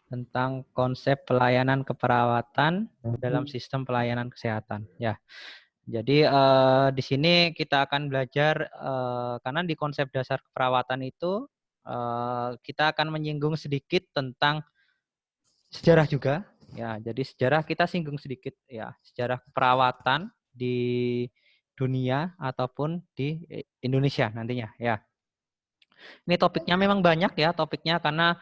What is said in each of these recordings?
tentang konsep pelayanan keperawatan dalam sistem pelayanan kesehatan. Ya, jadi di sini kita akan belajar karena di konsep dasar keperawatan itu kita akan menyinggung sedikit tentang sejarah juga. Ya, jadi sejarah kita singgung sedikit ya, sejarah keperawatan di dunia ataupun di Indonesia nantinya ya. Ini topiknya memang banyak ya topiknya karena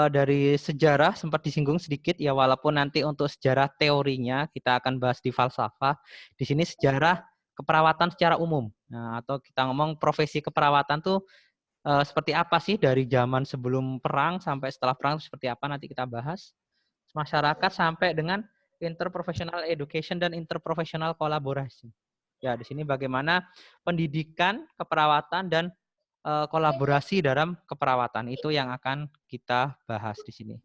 dari sejarah sempat disinggung sedikit ya walaupun nanti untuk sejarah teorinya kita akan bahas di falsafah. Di sini sejarah keperawatan secara umum. Nah, atau kita ngomong profesi keperawatan tuh seperti apa sih dari zaman sebelum perang sampai setelah perang seperti apa nanti kita bahas. Masyarakat sampai dengan interprofessional education dan interprofessional kolaborasi. Ya, di sini bagaimana pendidikan keperawatan dan kolaborasi dalam keperawatan itu yang akan kita bahas di sini.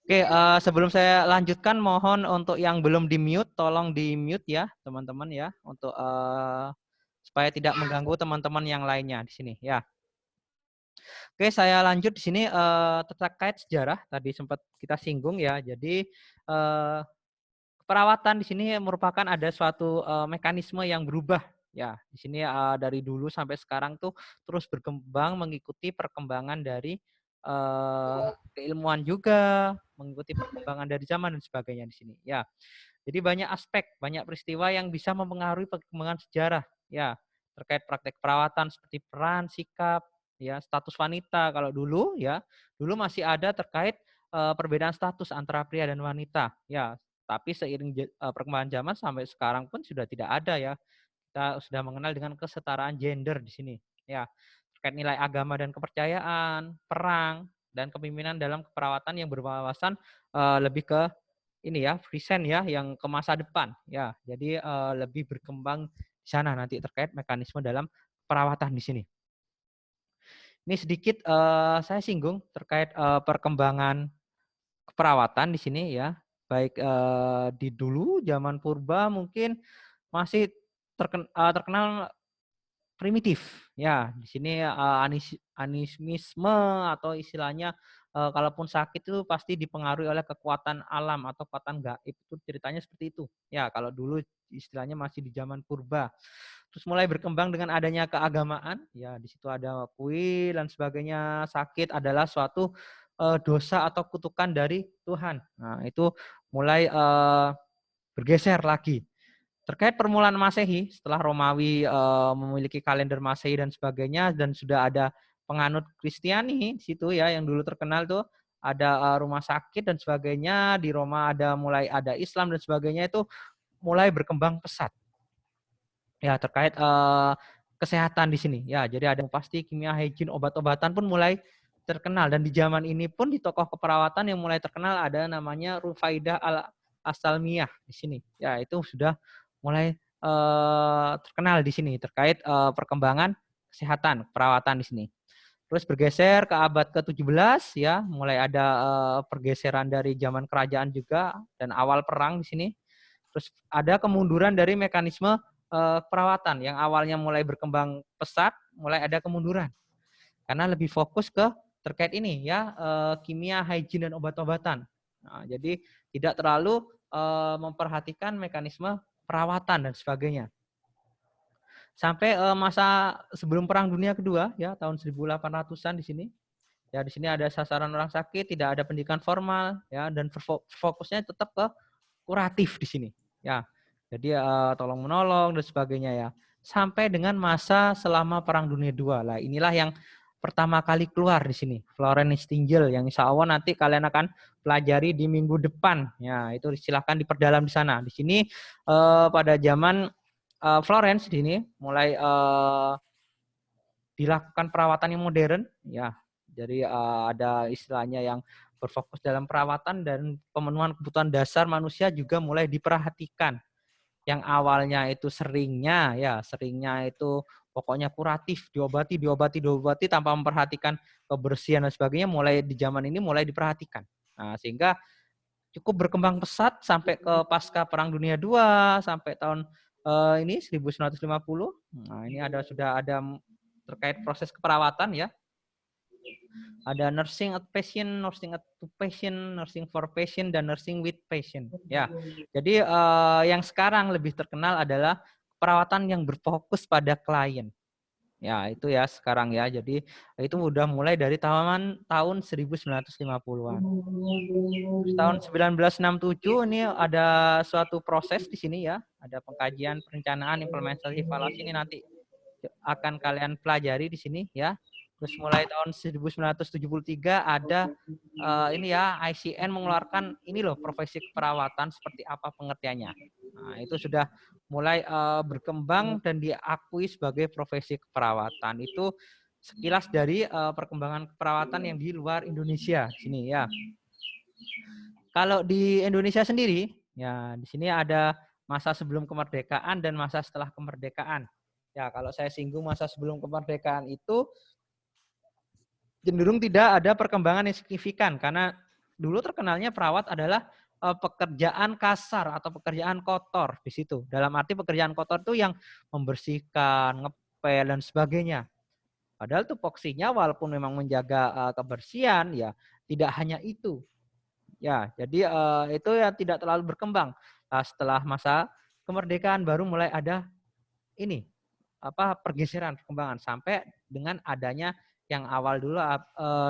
Oke, sebelum saya lanjutkan, mohon untuk yang belum di mute, tolong di mute ya, teman-teman ya, untuk supaya tidak mengganggu teman-teman yang lainnya di sini ya. Oke, saya lanjut di sini terkait sejarah tadi sempat kita singgung ya. Jadi perawatan di sini merupakan ada suatu mekanisme yang berubah ya. Di sini dari dulu sampai sekarang tuh terus berkembang mengikuti perkembangan dari keilmuan juga, mengikuti perkembangan dari zaman dan sebagainya di sini. Ya. Jadi banyak aspek, banyak peristiwa yang bisa mempengaruhi perkembangan sejarah ya terkait praktek perawatan seperti peran, sikap, ya status wanita kalau dulu ya. Dulu masih ada terkait perbedaan status antara pria dan wanita ya. Tapi seiring perkembangan zaman sampai sekarang pun sudah tidak ada ya. Kita sudah mengenal dengan kesetaraan gender di sini. Ya, terkait nilai agama dan kepercayaan, perang, dan kepemimpinan dalam keperawatan yang berwawasan lebih ke ini ya, present ya, yang ke masa depan ya. Jadi lebih berkembang di sana nanti terkait mekanisme dalam perawatan di sini. Ini sedikit saya singgung terkait perkembangan keperawatan di sini ya, baik di dulu zaman purba mungkin masih terkenal primitif ya. Di sini animisme atau istilahnya kalaupun sakit itu pasti dipengaruhi oleh kekuatan alam atau kekuatan gaib, itu ceritanya seperti itu ya. Kalau dulu istilahnya masih di zaman purba. Terus mulai berkembang dengan adanya keagamaan ya, di situ ada kuil dan sebagainya. Sakit adalah suatu dosa atau kutukan dari Tuhan. Nah, itu mulai bergeser lagi. Terkait permulaan Masehi, setelah Romawi memiliki kalender Masehi dan sebagainya, dan sudah ada penganut Kristiani di situ ya, yang dulu terkenal tuh ada rumah sakit dan sebagainya. Di Roma mulai ada Islam dan sebagainya, itu mulai berkembang pesat. Ya, terkait kesehatan di sini. Ya, jadi ada pasti kimia, hygiene, obat-obatan pun mulai terkenal, dan di zaman ini pun di tokoh keperawatan yang mulai terkenal ada namanya Rufaidah Al-Asalmiyah di sini. Ya, itu sudah mulai terkenal di sini terkait perkembangan kesehatan perawatan di sini. Terus bergeser ke abad ke-17 ya, mulai ada pergeseran dari zaman kerajaan juga dan awal perang di sini. Terus ada kemunduran dari mekanisme perawatan yang awalnya mulai berkembang pesat, mulai ada kemunduran karena lebih fokus ke terkait ini ya, kimia, hygiene dan obat-obatan. Nah, jadi tidak terlalu memperhatikan mekanisme perawatan dan sebagainya. Sampai masa sebelum Perang Dunia Kedua ya, tahun 1800-an di sini. Ya, di sini ada sasaran orang sakit, tidak ada pendidikan formal ya, dan fokusnya tetap ke kuratif di sini. Ya. Jadi tolong menolong dan sebagainya ya. Sampai dengan masa selama Perang Dunia II. Lah, inilah yang pertama kali keluar di sini, Florence Nightingale, yang insya Allah nanti kalian akan pelajari di minggu depan. Ya, itu silahkan diperdalam di sana. Di sini pada zaman Florence di sini mulai dilakukan perawatan yang modern ya. Jadi ada istilahnya yang berfokus dalam perawatan dan pemenuhan kebutuhan dasar manusia juga mulai diperhatikan. Yang awalnya itu seringnya itu pokoknya kuratif, diobati tanpa memperhatikan kebersihan dan sebagainya, mulai di zaman ini mulai diperhatikan. Nah, sehingga cukup berkembang pesat sampai ke pasca Perang Dunia II sampai tahun ini 1950. Nah, ini sudah ada terkait proses keperawatan ya. Ada nursing at patient, nursing at to patient, nursing for patient, dan nursing with patient. Ya, jadi yang sekarang lebih terkenal adalah perawatan yang berfokus pada klien. Ya, itu ya sekarang ya. Jadi itu udah mulai dari tahun 1950-an. Terus tahun 1967 ini ada suatu proses di sini ya, ada pengkajian, perencanaan, implementasi, evaluasi, ini nanti akan kalian pelajari di sini ya. Terus mulai tahun 1973 ada ini ya, ICN mengeluarkan ini loh, profesi keperawatan seperti apa pengertiannya. Nah, itu sudah mulai berkembang dan diakui sebagai profesi keperawatan. Itu sekilas dari perkembangan keperawatan yang di luar Indonesia sini ya. Kalau di Indonesia sendiri, ya di sini ada masa sebelum kemerdekaan dan masa setelah kemerdekaan. Ya, kalau saya singgung masa sebelum kemerdekaan itu cenderung tidak ada perkembangan yang signifikan karena dulu terkenalnya perawat adalah pekerjaan kasar atau pekerjaan kotor di situ. Dalam arti pekerjaan kotor itu yang membersihkan, ngepel dan sebagainya. Padahal tupoksinya walaupun memang menjaga kebersihan ya tidak hanya itu. Ya, jadi itu ya tidak terlalu berkembang. Setelah masa kemerdekaan baru mulai ada ini pergeseran perkembangan sampai dengan adanya yang awal dulu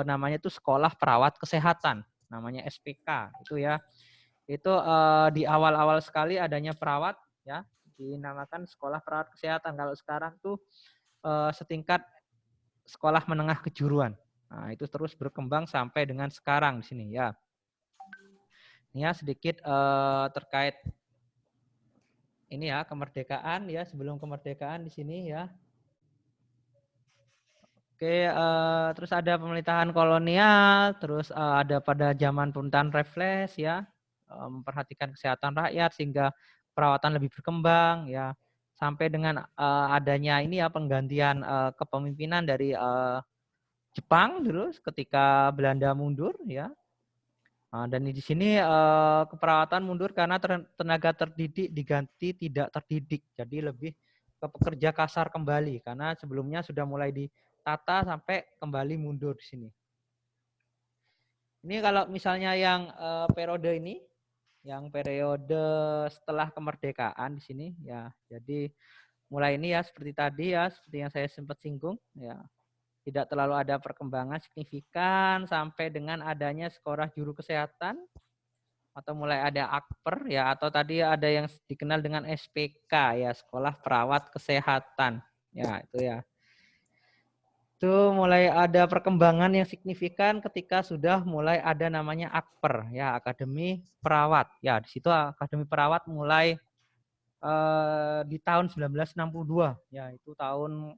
namanya itu sekolah perawat kesehatan, namanya SPK itu ya. Itu di awal-awal sekali adanya perawat ya, dinamakan sekolah perawat kesehatan. Kalau sekarang tuh setingkat sekolah menengah kejuruan. Nah, itu terus berkembang sampai dengan sekarang di sini ya. Ini ya sedikit terkait ini ya kemerdekaan ya, sebelum kemerdekaan di sini ya. Oke, terus ada pemerintahan kolonial, terus ada pada zaman pemerintahan Raffles ya, memperhatikan kesehatan rakyat sehingga perawatan lebih berkembang ya, sampai dengan adanya ini ya penggantian kepemimpinan dari Jepang dulu ketika Belanda mundur ya. Dan di sini keperawatan mundur karena tenaga terdidik diganti tidak terdidik, jadi lebih ke pekerja kasar kembali karena sebelumnya sudah mulai ditata sampai kembali mundur di sini. Ini kalau misalnya yang periode ini, yang periode setelah kemerdekaan di sini ya, jadi mulai ini ya seperti tadi ya, seperti yang saya sempat singgung ya. Tidak terlalu ada perkembangan signifikan sampai dengan adanya sekolah juru kesehatan atau mulai ada akper ya, atau tadi ada yang dikenal dengan SPK ya, sekolah perawat kesehatan ya, itu ya. Itu mulai ada perkembangan yang signifikan ketika sudah mulai ada namanya akper ya, akademi perawat ya. Di situ akademi perawat mulai di tahun 1962 ya, itu tahun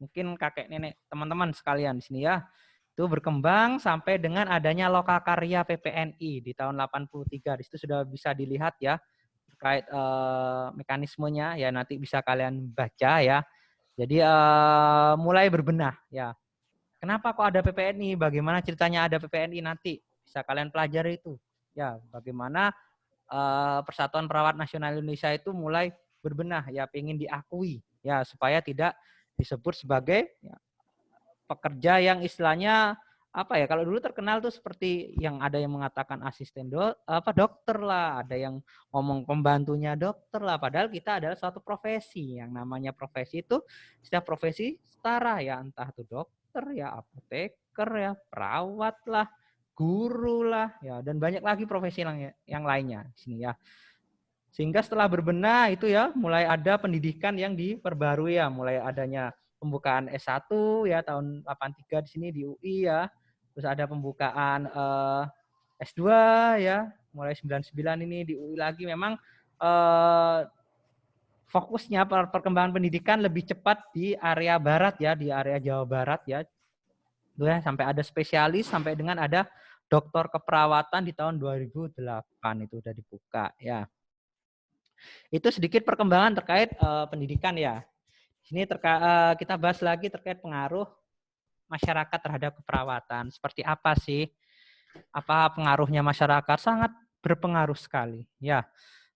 mungkin kakek nenek teman-teman sekalian di sini ya. Itu berkembang sampai dengan adanya Lokakarya PPNI di tahun 83. Di situ sudah bisa dilihat ya terkait mekanismenya ya, nanti bisa kalian baca ya. Jadi mulai berbenah ya. Kenapa kok ada PPNI? Bagaimana ceritanya ada PPNI nanti bisa kalian pelajari itu. Ya, bagaimana Persatuan Perawat Nasional Indonesia itu mulai berbenah ya, ingin diakui ya supaya tidak disebut sebagai ya, pekerja yang istilahnya apa ya, kalau dulu terkenal tuh seperti yang ada yang mengatakan asisten dokter lah, ada yang ngomong pembantunya dokter lah, padahal kita adalah suatu profesi. Yang namanya profesi itu setiap profesi setara ya, entah itu dokter ya, apoteker ya, perawat lah, guru lah ya, dan banyak lagi profesi yang lainnya di sini ya. Sehingga setelah berbenah itu ya mulai ada pendidikan yang diperbarui ya, mulai adanya pembukaan S1 ya tahun 83 di sini di UI ya. Terus ada pembukaan S2 ya, mulai 99 ini di UI lagi. Memang fokusnya perkembangan pendidikan lebih cepat di area barat ya, di area Jawa Barat ya. Itu ya, sampai ada spesialis, sampai dengan ada doktor keperawatan di tahun 2008 itu udah dibuka ya. Itu sedikit perkembangan terkait pendidikan ya. Sini kita bahas lagi terkait pengaruh masyarakat terhadap keperawatan. Seperti apa sih? Apa pengaruhnya masyarakat? Sangat berpengaruh sekali. Ya,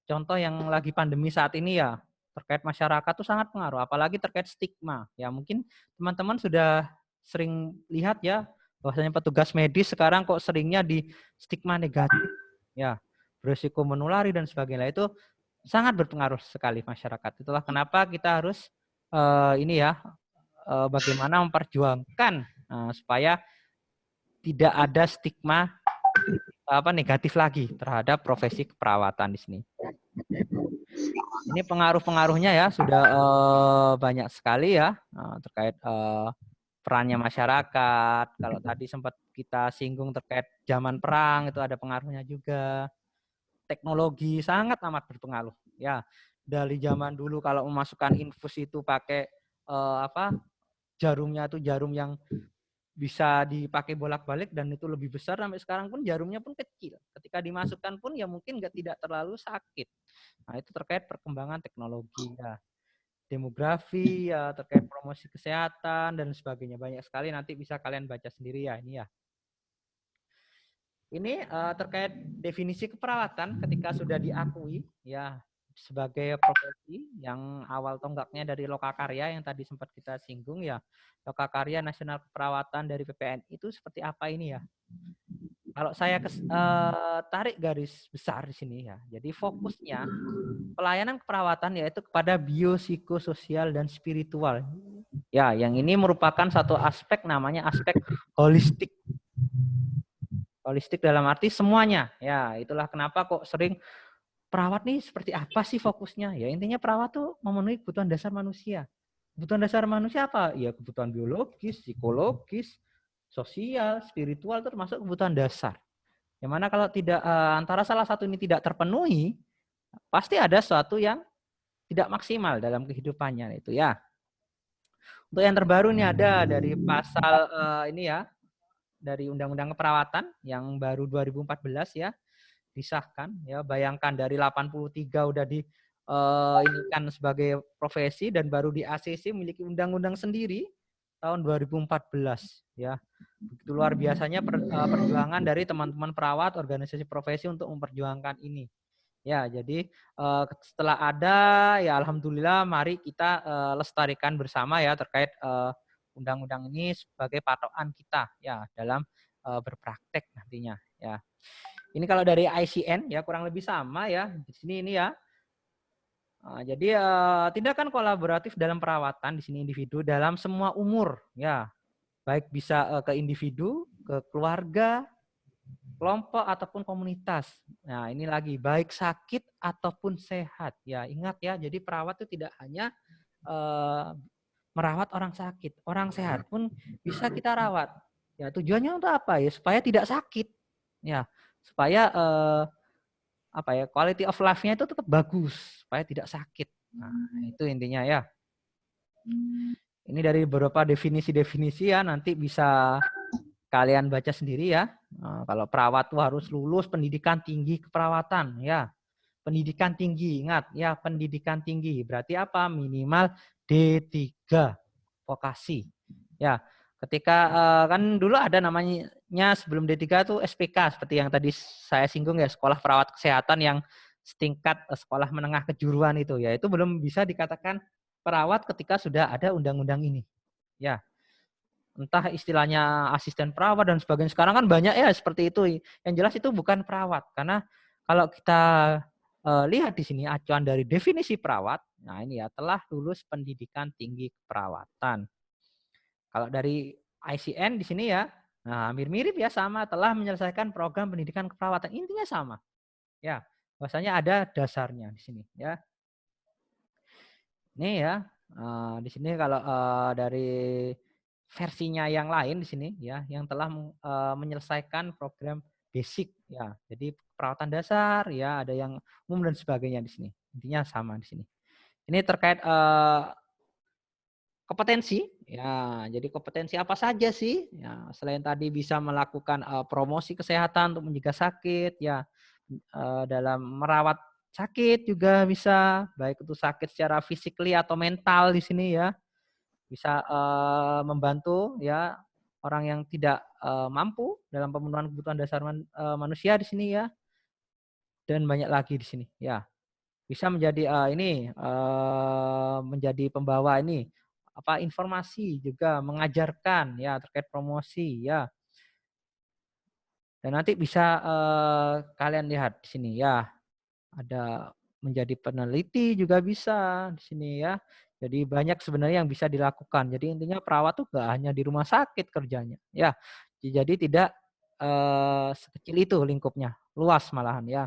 contoh yang lagi pandemi saat ini ya, terkait masyarakat itu sangat pengaruh. Apalagi terkait stigma. Ya, mungkin teman-teman sudah sering lihat ya, bahwasanya petugas medis sekarang kok seringnya di stigma negatif, ya, berisiko menulari dan sebagainya. Itu sangat berpengaruh sekali masyarakat. Itulah kenapa kita harus ini ya, bagaimana memperjuangkan supaya tidak ada stigma negatif lagi terhadap profesi keperawatan di sini. Ini pengaruh-pengaruhnya ya sudah banyak sekali ya terkait perannya masyarakat. Kalau tadi sempat kita singgung terkait zaman perang, itu ada pengaruhnya juga. Teknologi sangat amat berpengaruh. Ya, dari zaman dulu kalau memasukkan infus itu pakai jarumnya itu jarum yang bisa dipakai bolak-balik dan itu lebih besar, sampai sekarang pun jarumnya pun kecil. Ketika dimasukkan pun ya mungkin tidak terlalu sakit. Nah, itu terkait perkembangan teknologi ya. Demografi ya, terkait promosi kesehatan dan sebagainya, banyak sekali, nanti bisa kalian baca sendiri ya ini ya. Ini terkait definisi keperawatan ketika sudah diakui ya sebagai profesi, yang awal tonggaknya dari Lokakarya yang tadi sempat kita singgung ya. Lokakarya Nasional Keperawatan dari PPNI itu seperti apa ini ya? Kalau saya tarik garis besar di sini ya. Jadi fokusnya pelayanan keperawatan yaitu kepada biopsikososial dan spiritual. Ya, yang ini merupakan satu aspek, namanya aspek holistik. Holistik dalam arti semuanya. Ya, itulah kenapa kok sering perawat nih seperti apa sih fokusnya? Ya, intinya perawat tuh memenuhi kebutuhan dasar manusia. Kebutuhan dasar manusia apa? Ya, kebutuhan biologis, psikologis, sosial, spiritual, termasuk kebutuhan dasar. Yang mana kalau tidak antara salah satu ini tidak terpenuhi, pasti ada sesuatu yang tidak maksimal dalam kehidupannya itu ya. Untuk yang terbaru ini ada dari pasal ini ya, dari Undang-Undang Keperawatan yang baru 2014 ya disahkan ya. Bayangkan dari 83 udah di ini kan sebagai profesi, dan baru di ACC memiliki undang-undang sendiri tahun 2014 ya. Begitu luar biasanya perjuangan dari teman-teman perawat, organisasi profesi untuk memperjuangkan ini. Ya, jadi setelah ada ya alhamdulillah, mari kita lestarikan bersama ya terkait undang-undang ini sebagai patokan kita ya dalam berpraktek nantinya ya. Ini kalau dari ICN ya kurang lebih sama ya. Di sini ini ya. Jadi tindakan kolaboratif dalam perawatan di sini individu dalam semua umur ya. Baik bisa ke individu, ke keluarga, kelompok ataupun komunitas. Nah, ini lagi baik sakit ataupun sehat. Ya, ingat ya. Jadi perawat itu tidak hanya merawat orang sakit, orang sehat pun bisa kita rawat. Ya, tujuannya untuk apa ya? Supaya tidak sakit. Ya, supaya quality of life-nya itu tetap bagus, supaya tidak sakit. Nah, itu intinya ya. Ini dari beberapa definisi-definisi ya, nanti bisa kalian baca sendiri ya. Kalau perawat tuh harus lulus pendidikan tinggi keperawatan ya. Pendidikan tinggi, ingat ya, pendidikan tinggi. Berarti apa? Minimal D3 vokasi. Ya, ketika kan dulu ada namanya sebelum D3 itu SPK, seperti yang tadi saya singgung ya, sekolah perawat kesehatan yang setingkat sekolah menengah kejuruan itu ya, itu belum bisa dikatakan perawat ketika sudah ada undang-undang ini. Ya, entah istilahnya asisten perawat dan sebagainya. Sekarang kan banyak ya seperti itu. Yang jelas itu bukan perawat, karena kalau kita lihat di sini acuan dari definisi perawat, nah ini ya, telah lulus pendidikan tinggi keperawatan. Kalau dari ICN di sini ya, nah mirip-mirip ya, sama, telah menyelesaikan program pendidikan keperawatan. Intinya sama. Ya, bahwasanya ada dasarnya di sini ya. Ini ya, di sini kalau dari versinya yang lain di sini ya, yang telah menyelesaikan program basic ya. Jadi perawatan dasar ya, ada yang umum dan sebagainya di sini. Intinya sama di sini. Ini terkait kompetensi ya. Jadi kompetensi apa saja sih? Ya, selain tadi bisa melakukan promosi kesehatan untuk mencegah sakit ya, dalam merawat sakit juga bisa, baik itu sakit secara physically atau mental di sini ya. Bisa membantu ya orang yang tidak mampu dalam pemenuhan kebutuhan dasar manusia di sini ya, dan banyak lagi di sini ya. Bisa menjadi menjadi pembawa ini informasi, juga mengajarkan ya terkait promosi ya. Dan nanti bisa kalian lihat di sini ya, ada menjadi peneliti juga bisa di sini ya. Jadi banyak sebenarnya yang bisa dilakukan. Jadi intinya perawat tuh gak hanya di rumah sakit kerjanya, ya. Jadi tidak sekecil itu lingkupnya, luas malahan ya.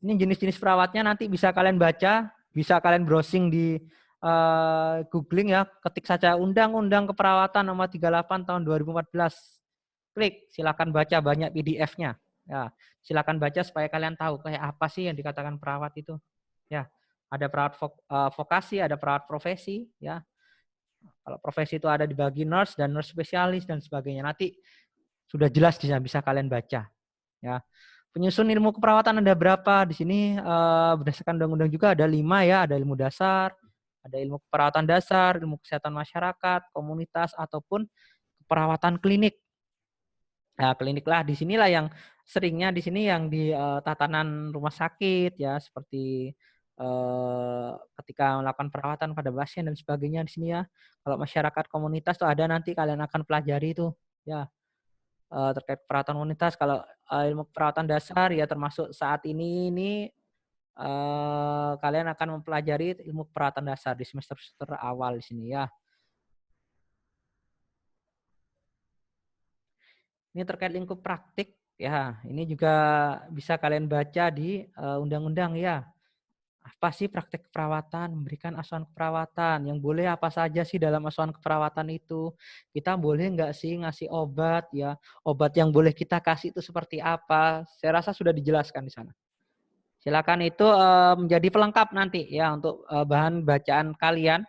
Ini jenis-jenis perawatnya nanti bisa kalian baca, bisa kalian browsing di googling ya, ketik saja Undang-Undang Keperawatan Nomor 38 Tahun 2014. Klik, silakan baca banyak PDF-nya. Ya, silakan baca supaya kalian tahu kayak apa sih yang dikatakan perawat itu. Ya, ada perawat vokasi, ada perawat profesi, ya. Kalau profesi itu ada dibagi nurse dan nurse spesialis dan sebagainya. Nanti sudah jelas bisa kalian baca. Ya, penyusun ilmu keperawatan ada berapa di sini berdasarkan undang-undang juga ada 5 ya, ada ilmu dasar, ada ilmu keperawatan dasar, ilmu kesehatan masyarakat, komunitas ataupun keperawatan klinik. Nah, klinik lah di sinilah yang seringnya di sini yang di tatanan rumah sakit ya, seperti ketika melakukan perawatan pada pasien dan sebagainya di sini ya. Kalau masyarakat komunitas tuh ada nanti kalian akan pelajari itu ya. Terkait perawatan komunitas kalau ilmu perawatan dasar ya termasuk saat ini kalian akan mempelajari ilmu perawatan dasar di semester awal di sini ya. Ini terkait lingkup praktik ya. Ini juga bisa kalian baca di undang-undang ya. Apa sih praktek keperawatan? Memberikan asuhan keperawatan. Yang boleh apa saja sih dalam asuhan keperawatan itu? Kita boleh nggak sih ngasih obat ya? Obat yang boleh kita kasih itu seperti apa? Saya rasa sudah dijelaskan di sana. Silakan itu menjadi pelengkap nanti ya untuk bahan bacaan kalian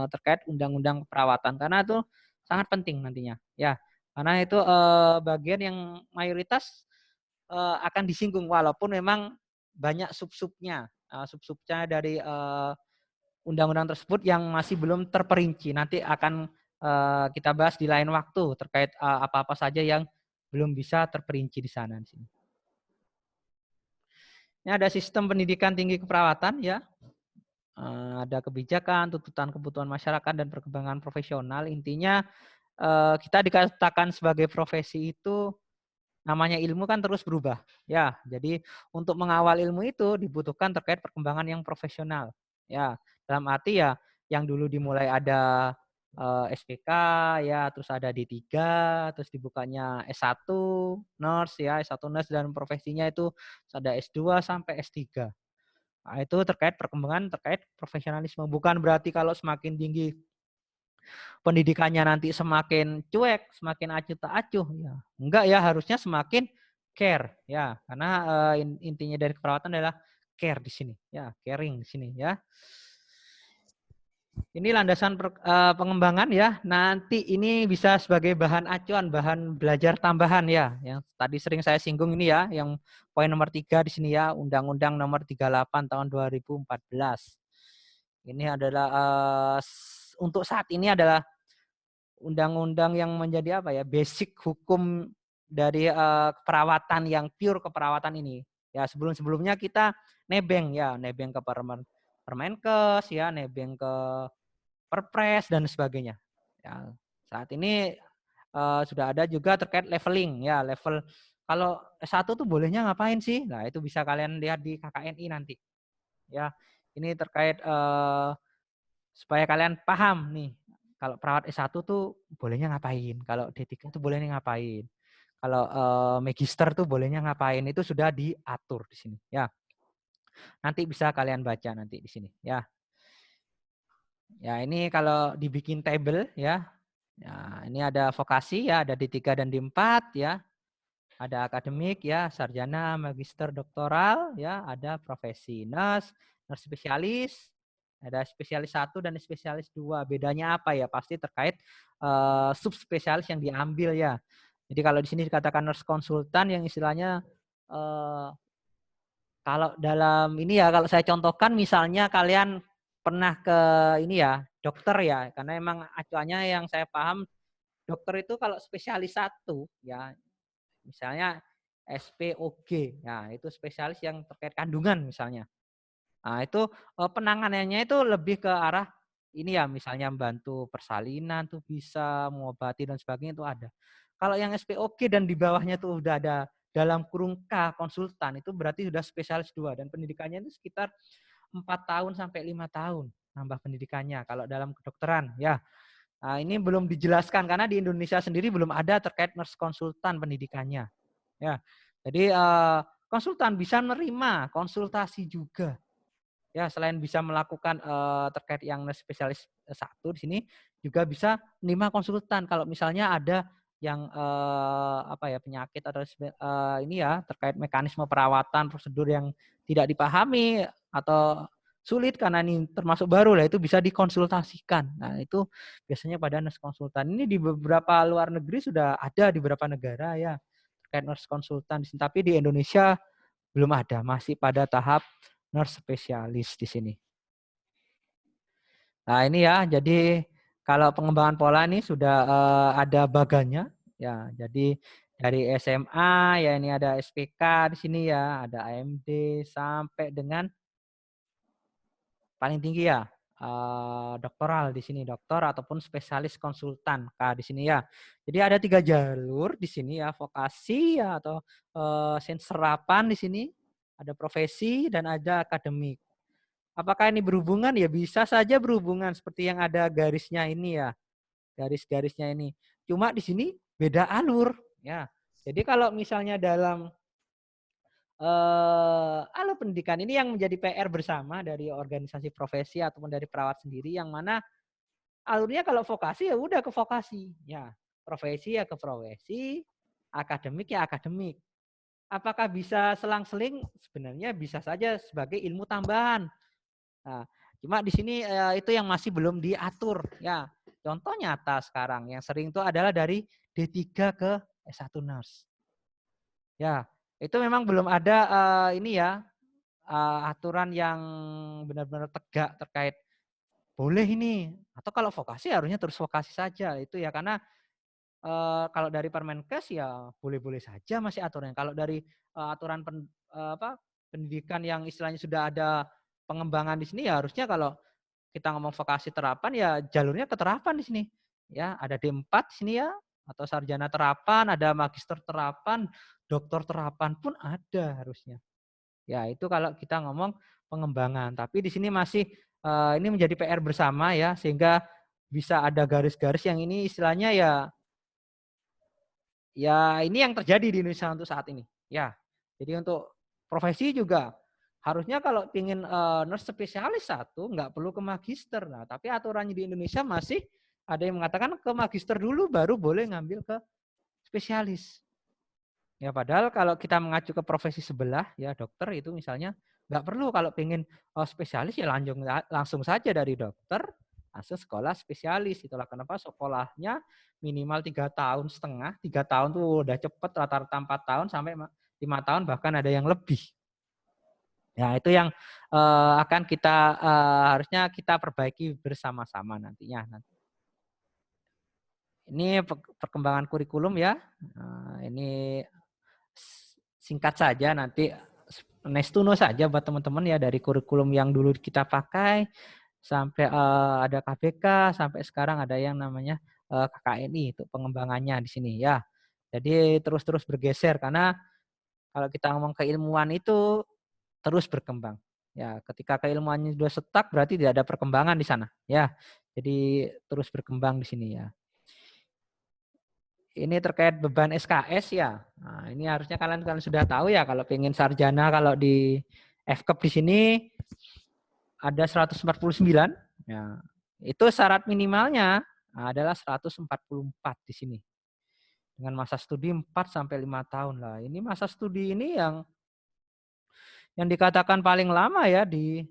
terkait undang-undang keperawatan karena itu sangat penting nantinya ya. Karena itu bagian yang mayoritas akan disinggung walaupun memang banyak sub-subnya, sub-subnya dari undang-undang tersebut yang masih belum terperinci. Nanti akan kita bahas di lain waktu terkait apa-apa saja yang belum bisa terperinci di sana di sini. Ini ada sistem pendidikan tinggi keperawatan ya. Ada kebijakan, tuntutan kebutuhan masyarakat dan perkembangan profesional. Intinya kita dikatakan sebagai profesi itu namanya ilmu kan terus berubah. Ya, jadi untuk mengawal ilmu itu dibutuhkan terkait perkembangan yang profesional. Ya, dalam arti ya yang dulu dimulai ada SPK ya, terus ada D3, terus dibukanya S1 nurse ya, S1 nurse dan profesinya itu ada S2 sampai S3. Nah, itu terkait perkembangan terkait profesionalisme. Bukan berarti kalau semakin tinggi pendidikannya nanti semakin cuek, semakin acuh tak acuh. Ya. Enggak ya, harusnya semakin care ya. Karena intinya dari keperawatan adalah care di sini ya, caring di sini ya. Ini landasan pengembangan ya. Nanti ini bisa sebagai bahan acuan, bahan belajar tambahan ya. Yang tadi sering saya singgung ini ya, yang poin nomor 3 di sini ya, Undang-Undang Nomor 38 Tahun 2014. Ini adalah untuk saat ini adalah undang-undang yang menjadi apa ya, basic hukum dari keperawatan yang pure keperawatan ini. Ya, sebelum-sebelumnya kita nebeng ya, nebeng ke Permenkes ya, nebeng ke Perpres dan sebagainya. Ya, saat ini sudah ada juga terkait leveling ya, level kalau S1 tuh bolehnya ngapain sih? Nah, itu bisa kalian lihat di KKNI nanti. Ya, ini terkait supaya kalian paham nih. Kalau perawat S1 tuh bolehnya ngapain? Kalau D3 tuh bolehnya ngapain? Kalau magister tuh bolehnya ngapain? Itu sudah diatur di sini ya. Nanti bisa kalian baca nanti di sini ya. Ya, ini kalau dibikin table ya. Ya, ini ada vokasi ya, ada D3 dan D4 ya. Ada akademik ya, sarjana, magister, doktoral ya, ada profesi nurse, nurse spesialis, ada spesialis 1 dan spesialis 2. Bedanya apa ya? Pasti terkait subspesialis yang diambil ya. Jadi kalau di sini dikatakan nurse konsultan yang istilahnya kalau dalam ini ya, kalau saya contohkan misalnya kalian pernah ke ini ya, dokter ya, karena emang acuannya yang saya paham dokter itu kalau spesialis 1 ya, misalnya SPOG, nah itu spesialis yang terkait kandungan misalnya. Nah itu penanganannya itu lebih ke arah ini ya, misalnya membantu persalinan tuh bisa, mengobati dan sebagainya itu ada. Kalau yang SPOG dan di bawahnya tuh udah ada dalam kurung K konsultan, itu berarti sudah spesialis 2 dan pendidikannya itu sekitar 4 tahun sampai 5 tahun nambah pendidikannya kalau dalam kedokteran ya. Nah, ini belum dijelaskan karena di Indonesia sendiri belum ada terkait nurse konsultan pendidikannya. Ya. Jadi konsultan bisa menerima konsultasi juga. Ya, selain bisa melakukan terkait yang nurse spesialis 1 di sini juga bisa menerima konsultan kalau misalnya ada yang apa ya penyakit atau ini ya terkait mekanisme perawatan prosedur yang tidak dipahami atau sulit karena ini termasuk baru lah itu bisa dikonsultasikan. Nah, itu biasanya pada nurse konsultan. Ini di beberapa luar negeri sudah ada di beberapa negara ya terkait nurse konsultan di sini, tapi di Indonesia belum ada, masih pada tahap nurse spesialis di sini. Nah, ini ya, jadi kalau pengembangan pola ini sudah ada baganya ya. Jadi dari SMA ya ini ada SPK di sini ya, ada AMD sampai dengan paling tinggi ya doktoral di sini, doktor ataupun spesialis konsultan di sini ya. Jadi ada 3 jalur di sini ya, vokasi ya atau serapan di sini, ada profesi dan ada akademik. Apakah ini berhubungan? Ya bisa saja berhubungan seperti yang ada garisnya ini ya, garis-garisnya ini. Cuma di sini beda alur ya. Jadi kalau misalnya dalam alur pendidikan ini yang menjadi PR bersama dari organisasi profesi ataupun dari perawat sendiri yang mana alurnya kalau vokasi ya udah ke vokasi ya, profesi ya ke profesi, akademik ya akademik. Apakah bisa selang-seling? Sebenarnya bisa saja sebagai ilmu tambahan. Nah, cuma di sini itu yang masih belum diatur ya. Contoh nyata sekarang yang sering itu adalah dari D3 ke S1 Nurse. Ya, itu memang belum ada ini ya aturan yang benar-benar tegak terkait boleh ini atau kalau vokasi harusnya terus vokasi saja itu ya karena kalau dari Permenkes ya boleh-boleh saja masih aturannya. Kalau dari aturan pendidikan yang istilahnya sudah ada pengembangan di sini ya harusnya kalau kita ngomong vokasi terapan ya jalurnya keterapan di sini. Ya, ada D4 di sini ya atau sarjana terapan, ada magister terapan, doktor terapan pun ada harusnya. Ya, itu kalau kita ngomong pengembangan. Tapi di sini masih ini menjadi PR bersama ya sehingga bisa ada garis-garis yang ini istilahnya ya ini yang terjadi di Indonesia untuk saat ini. Ya. Jadi untuk profesi juga harusnya kalau ingin nurse spesialis 1 nggak perlu ke magister. Nah, tapi aturannya di Indonesia masih ada yang mengatakan ke magister dulu baru boleh ngambil ke spesialis. Ya padahal kalau kita mengacu ke profesi sebelah ya dokter itu misalnya nggak perlu kalau pengen spesialis ya langsung saja dari dokter langsung sekolah spesialis. Itulah kenapa sekolahnya minimal 3,5 tahun, 3 tahun tuh udah cepet rata-rata 4 tahun sampai 5 tahun bahkan ada yang lebih. Ya itu yang akan kita harusnya kita perbaiki bersama-sama nantinya. Ini perkembangan kurikulum ya. Ini singkat saja nanti nice to know saja buat teman-teman ya dari kurikulum yang dulu kita pakai sampai ada KBK sampai sekarang ada yang namanya KKNI itu pengembangannya di sini ya. Jadi terus-terus bergeser karena kalau kita ngomong keilmuan itu terus berkembang. Ya, ketika keilmuannya sudah stuck berarti tidak ada perkembangan di sana ya. Jadi terus berkembang di sini ya. Ini terkait beban SKS ya. Nah, ini harusnya kalian sudah tahu ya kalau pengen sarjana kalau di FKEP di sini ada 149 ya. Itu syarat minimalnya adalah 144 di sini. Dengan masa studi 4 sampai 5 tahun lah. Ini masa studi ini yang dikatakan paling lama ya di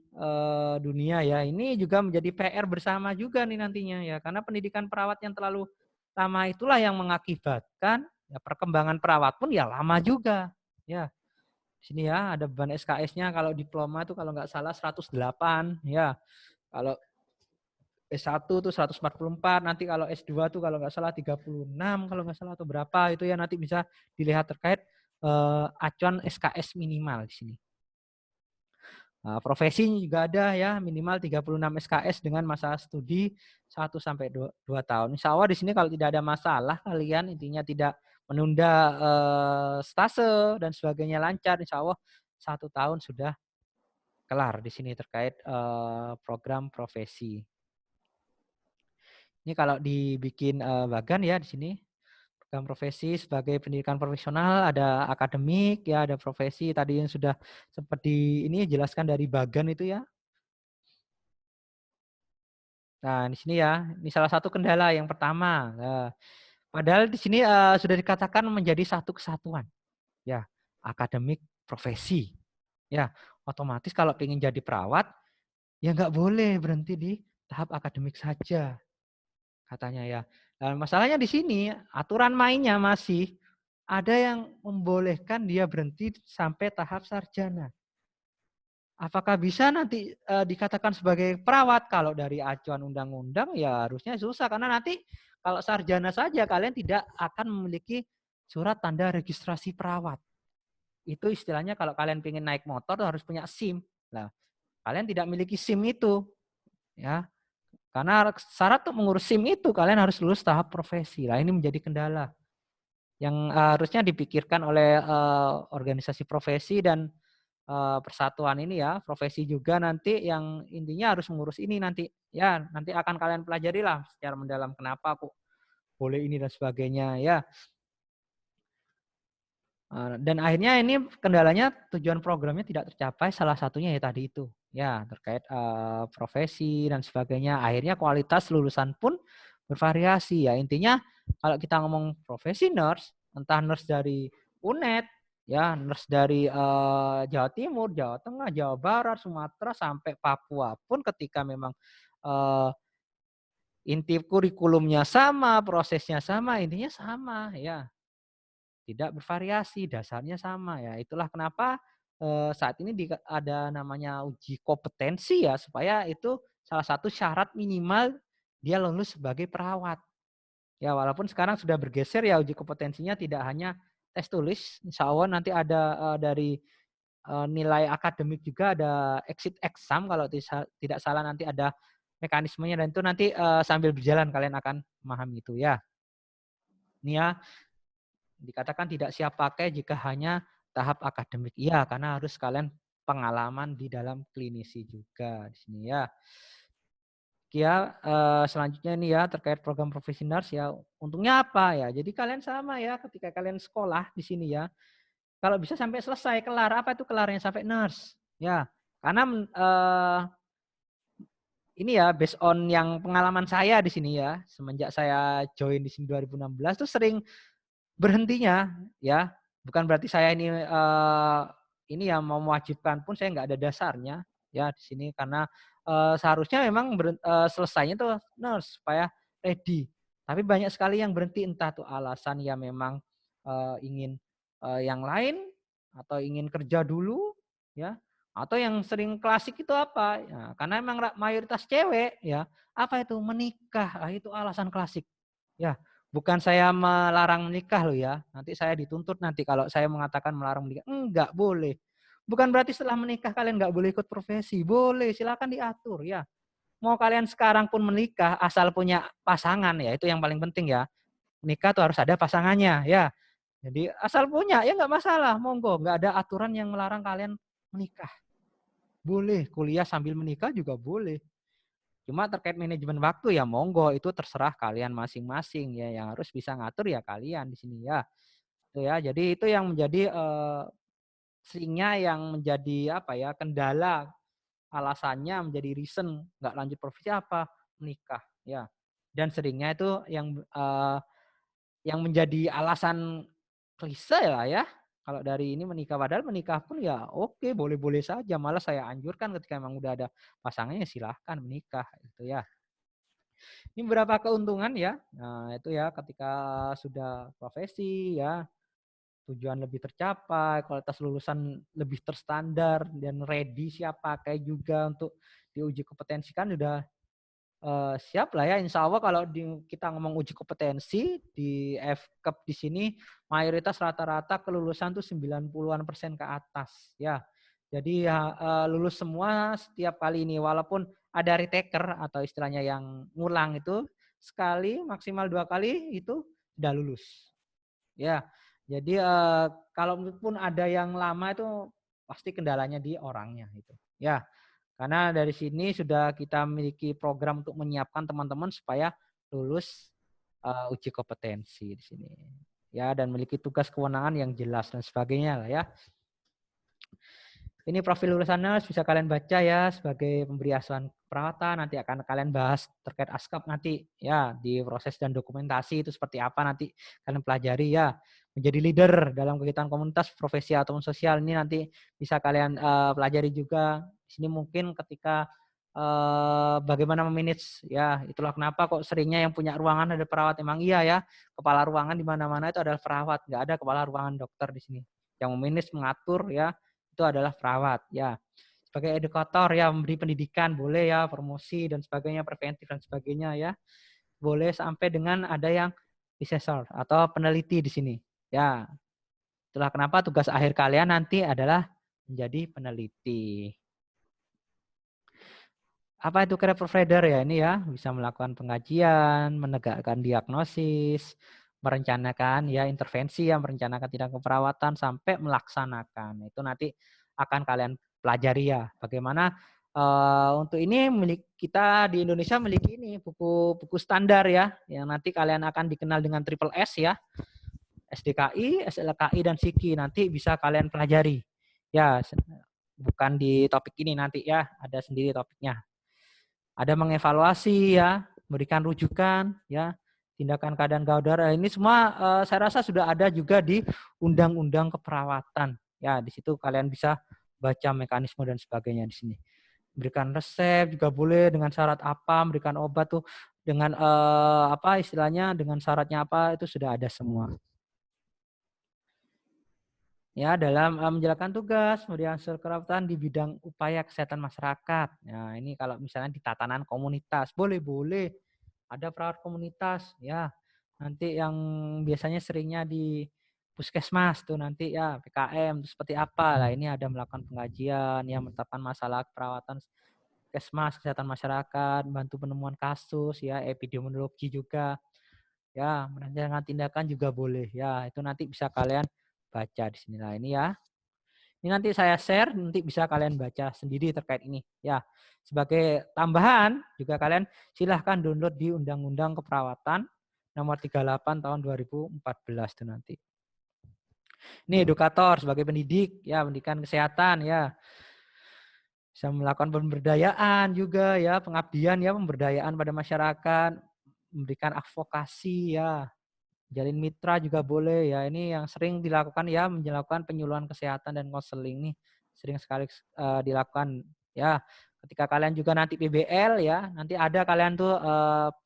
dunia ya. Ini juga menjadi PR bersama juga nih nantinya ya. Karena pendidikan perawat yang terlalu lama itulah yang mengakibatkan ya perkembangan perawat pun ya lama juga. Ya. Sini ya ada beban SKS-nya kalau diploma itu kalau nggak salah 108 ya. Kalau S1 tuh 144, nanti kalau S2 tuh kalau nggak salah 36 kalau nggak salah atau berapa itu ya nanti bisa dilihat terkait acuan SKS minimal di sini. Profesi juga ada ya, minimal 36 SKS dengan masa studi 1 sampai 2 tahun. Insya Allah di sini kalau tidak ada masalah kalian intinya tidak menunda stase dan sebagainya lancar, insya Allah 1 tahun sudah kelar di sini terkait program profesi. Ini kalau dibikin bagan ya di sini program profesi sebagai pendidikan profesional, ada akademik ya, ada profesi tadi yang sudah seperti ini jelaskan dari bagan itu ya. Nah, di sini ya, ini salah satu kendala yang pertama. Nah, padahal di sini sudah dikatakan menjadi satu kesatuan. Ya, akademik profesi. Ya, otomatis kalau ingin jadi perawat, ya nggak boleh berhenti di tahap akademik saja, katanya ya. Nah, masalahnya di sini aturan mainnya masih ada yang membolehkan dia berhenti sampai tahap sarjana. Apakah bisa nanti dikatakan sebagai perawat? Kalau dari acuan undang-undang ya harusnya susah karena nanti kalau sarjana saja kalian tidak akan memiliki surat tanda registrasi perawat. Itu istilahnya kalau kalian ingin naik motor harus punya SIM. Nah, kalian tidak memiliki SIM itu, ya. Karena syarat untuk mengurus SIM itu kalian harus lulus tahap profesi. Lah ini menjadi kendala yang harusnya dipikirkan oleh organisasi profesi dan persatuan ini ya, profesi juga nanti yang intinya harus mengurus ini nanti. Ya, nanti akan kalian pelajari lah secara mendalam kenapa kok boleh ini dan sebagainya ya. Dan akhirnya ini kendalanya tujuan programnya tidak tercapai, salah satunya ya tadi itu. Ya, terkait profesi dan sebagainya. Akhirnya kualitas lulusan pun bervariasi ya. Intinya kalau kita ngomong profesi nurse, entah nurse dari UNED, ya, nurse dari Jawa Timur, Jawa Tengah, Jawa Barat, Sumatera sampai Papua pun ketika memang inti kurikulumnya sama, prosesnya sama, intinya sama ya. Tidak bervariasi, dasarnya sama ya. Itulah kenapa saat ini ada namanya uji kompetensi ya, supaya itu salah satu syarat minimal dia lulus sebagai perawat. Ya walaupun sekarang sudah bergeser ya uji kompetensinya tidak hanya tes tulis, insya Allah nanti ada dari nilai akademik juga ada exit exam kalau tidak salah nanti ada mekanismenya dan itu nanti sambil berjalan kalian akan memahami itu ya. Ini ya dikatakan tidak siap pakai jika hanya tahap akademik. Iya, karena harus kalian pengalaman di dalam klinisi juga di sini ya. Ya, selanjutnya ini ya terkait program profesi nurse ya. Untungnya apa ya? Jadi kalian sama ya ketika kalian sekolah di sini ya. Kalau bisa sampai selesai kelar, apa itu kelarnya sampai nurse? Ya, karena ini ya based on yang pengalaman saya di sini ya, semenjak saya join di sini 2016 tuh sering berhentinya ya, bukan berarti saya ini ya mau mewajibkan pun saya nggak ada dasarnya ya di sini karena seharusnya memang selesainya tuh nurse supaya ready. Tapi banyak sekali yang berhenti entah tuh alasan ya memang ingin yang lain atau ingin kerja dulu ya atau yang sering klasik itu apa ya, karena memang mayoritas cewek ya apa itu menikah itu alasan klasik ya. Bukan saya melarang menikah loh ya. Nanti saya dituntut nanti kalau saya mengatakan melarang menikah. Enggak boleh. Bukan berarti setelah menikah kalian enggak boleh ikut profesi. Boleh, silakan diatur ya. Mau kalian sekarang pun menikah asal punya pasangan ya, itu yang paling penting ya. Menikah tuh harus ada pasangannya ya. Jadi asal punya ya enggak masalah, monggo. Enggak ada aturan yang melarang kalian menikah. Boleh, kuliah sambil menikah juga boleh. Cuma terkait manajemen waktu ya monggo itu terserah kalian masing-masing ya yang harus bisa ngatur ya kalian di sini ya. Itu ya. Jadi itu yang menjadi seringnya yang menjadi apa ya kendala alasannya menjadi reason nggak lanjut profesi apa menikah ya. Dan seringnya itu yang menjadi alasan klise lah ya. Kalau dari ini menikah padahal menikah pun ya oke boleh-boleh saja. Malah saya anjurkan ketika memang udah ada pasangannya silahkan menikah itu ya. Ini beberapa keuntungan ya. Nah, itu ya ketika sudah profesi ya, tujuan lebih tercapai, kualitas lulusan lebih terstandar dan ready siap pakai juga untuk diuji kompetensi kan udah siap lah ya. Insya Allah kalau kita ngomong uji kompetensi di FKEP di sini mayoritas rata-rata kelulusan tuh 90-an% ke atas ya. Jadi ya lulus semua setiap kali ini, walaupun ada retaker atau istilahnya yang ngulang itu sekali maksimal 2 kali itu sudah lulus. Ya, jadi kalaupun ada yang lama itu pasti kendalanya di orangnya itu. Ya, karena dari sini sudah kita memiliki program untuk menyiapkan teman-teman supaya lulus uji kompetensi di sini. Ya, dan memiliki tugas kewenangan yang jelas dan sebagainya lah ya. Ini profil lulusannya bisa kalian baca ya sebagai pemberi asuhan perawatan. Nanti akan kalian bahas terkait ASKAP nanti ya di proses dan dokumentasi itu seperti apa nanti kalian pelajari ya. Menjadi leader dalam kegiatan komunitas, profesi ataupun sosial ini nanti bisa kalian pelajari juga. Di sini mungkin ketika bagaimana memanage ya, itulah kenapa kok seringnya yang punya ruangan ada perawat. Emang iya ya, kepala ruangan di mana-mana itu adalah perawat, nggak ada kepala ruangan dokter di sini. Yang memanage mengatur ya itu adalah perawat ya. Sebagai edukator ya, memberi pendidikan boleh ya, promosi dan sebagainya, preventif dan sebagainya ya. Boleh sampai dengan ada yang researcher atau peneliti di sini. Ya, itulah kenapa tugas akhir kalian nanti adalah menjadi peneliti. Apa itu care provider ya? Ini ya, bisa melakukan pengajian, menegakkan diagnosis, merencanakan ya intervensi, yang merencanakan tindakan keperawatan sampai melaksanakan. Itu nanti akan kalian pelajari ya. Bagaimana untuk ini kita di Indonesia memiliki ini buku standar ya, yang nanti kalian akan dikenal dengan triple S ya. SDKI, SLKI dan SIKI nanti bisa kalian pelajari. Ya, bukan di topik ini nanti ya, ada sendiri topiknya. Ada mengevaluasi ya, memberikan rujukan ya, tindakan keadaan gawat darurat. Ini semua saya rasa sudah ada juga di Undang-Undang Keperawatan. Ya, di situ kalian bisa baca mekanisme dan sebagainya di sini. Berikan resep juga boleh dengan syarat apa, memberikan obat tuh dengan apa istilahnya, dengan syaratnya apa itu sudah ada semua. Ya, dalam menjalankan tugas kemudian keperawatan di bidang upaya kesehatan masyarakat. Nah, ini kalau misalnya di tatanan komunitas, boleh ada perawat komunitas ya. Nanti yang biasanya seringnya di puskesmas tuh nanti ya PKM itu seperti apa lah, ini ada melakukan pengajian yang menetapkan masalah perawatan puskesmas, kesehatan masyarakat, bantu penemuan kasus ya, epidemiologi juga. Ya, merencanakan tindakan juga boleh ya. Itu nanti bisa kalian baca di sini lah ini ya. Ini nanti saya share, nanti bisa kalian baca sendiri terkait ini. Ya, sebagai tambahan juga kalian silahkan download di Undang-Undang Keperawatan nomor 38 tahun 2014 itu nanti. Ini edukator sebagai pendidik, ya pendidikan kesehatan ya. Bisa melakukan pemberdayaan juga ya, pengabdian ya, pemberdayaan pada masyarakat, memberikan advokasi ya, jalin mitra juga boleh ya. Ini yang sering dilakukan ya, melakukan penyuluhan kesehatan dan konseling nih sering sekali dilakukan ya. Ketika kalian juga nanti PBL ya, nanti ada kalian tuh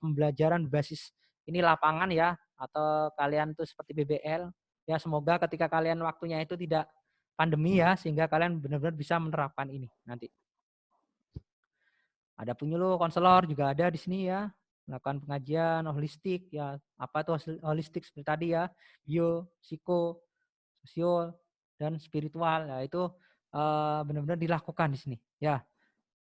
pembelajaran berbasis ini lapangan ya, atau kalian tuh seperti PBL ya. Semoga ketika kalian waktunya itu tidak pandemi ya, sehingga kalian benar-benar bisa menerapkan ini nanti. Ada penyuluh, konselor juga ada di sini ya, melakukan pengajian holistik ya. Apa tuh holistik seperti tadi ya, bio, psiko, sosial dan spiritual. Ya itu benar-benar dilakukan di sini ya.